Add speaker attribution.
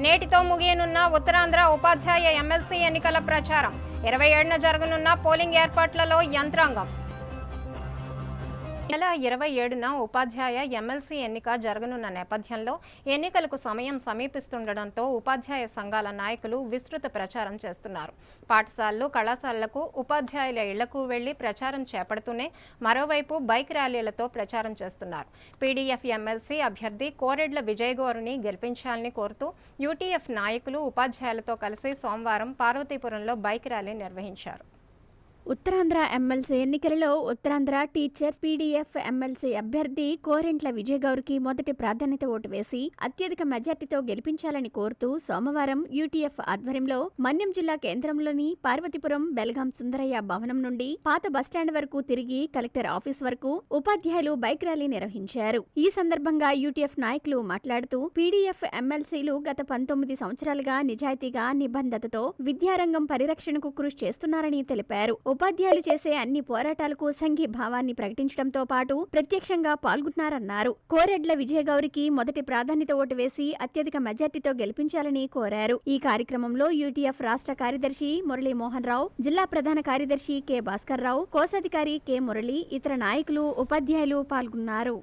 Speaker 1: నేటితో ముగియనున్న ఉత్తరాంధ్ర ఉపాధ్యాయ ఎమ్మెల్సీ ఎన్నికల ప్రచారం 27న జరగనున్న పోలింగ్ ఏర్పాట్లలో యంత్రాంగం. నెల 27న ఉపాధ్యాయ ఎమ్మెల్సీ ఎన్నిక జరగనున్న నేపథ్యంలో ఎన్నికలకు సమయం సమీపిస్తుండటంతో ఉపాధ్యాయ సంఘాల నాయకులు విస్తృత ప్రచారం చేస్తున్నారు. పాఠశాలలు, కళాశాలలకు, ఉపాధ్యాయుల ఇళ్లకు వెళ్లి ప్రచారం చేపడుతూనే మరోవైపు బైక్ ర్యాలీలతో ప్రచారం చేస్తున్నారు. పీడీఎఫ్ ఎమ్మెల్సీ అభ్యర్థి కోరెడ్ల విజయగౌరిని గెలిపించాలని కోరుతూ యూటీఎఫ్ నాయకులు ఉపాధ్యాయులతో కలిసి సోమవారం పార్వతీపురంలో బైక్ ర్యాలీ నిర్వహించారు.
Speaker 2: ఉత్తరాంధ్ర ఎమ్మెల్సీ ఎన్నికలలో ఉత్తరాంధ్ర టీచర్స్ పీడీఎఫ్ ఎమ్మెల్సీ అభ్యర్థి కోరెంట్ల విజయగౌరికి మొదటి ప్రాధాన్యత ఓటు వేసి అత్యధిక మెజార్టీతో గెలిపించాలని కోరుతూ సోమవారం యూటీఎఫ్ ఆధ్వర్యంలో మన్యం జిల్లా కేంద్రంలోని పార్వతీపురం బెల్గాం సుందరయ్య భవనం నుండి పాత బస్టాండ్ వరకు తిరిగి కలెక్టర్ ఆఫీస్ వరకు ఉపాధ్యాయులు బైక్ ర్యాలీ నిర్వహించారు. ఈ సందర్భంగా యూటీఎఫ్ నాయకులు మాట్లాడుతూ పీడీఎఫ్ ఎమ్మెల్సీలు గత 19 సంవత్సరాలుగా నిజాయితీగా, నిబద్ధతతో విద్యారంగం పరిరక్షణకు కృషి చేస్తున్నారని తెలిపారు. ఉపాధ్యాయులు చేసే అన్ని పోరాటాలకు సంఘీభావాన్ని ప్రకటించడంతో పాటు ప్రత్యక్షంగా పాల్గొన్నారన్నారు. కోరెడ్ల విజయగౌరికి మొదటి ప్రాధాన్యత ఓటు వేసి అత్యధిక మెజార్టీతో గెలిపించాలని కోరారు. ఈ కార్యక్రమంలో యూటీఎఫ్ రాష్ట్ర కార్యదర్శి మురళీమోహన్ రావు, జిల్లా ప్రధాన కార్యదర్శి కె భాస్కర్ రావు, కోశాధికారి కె మురళి, ఇతర నాయకులు, ఉపాధ్యాయులు పాల్గొన్నారు.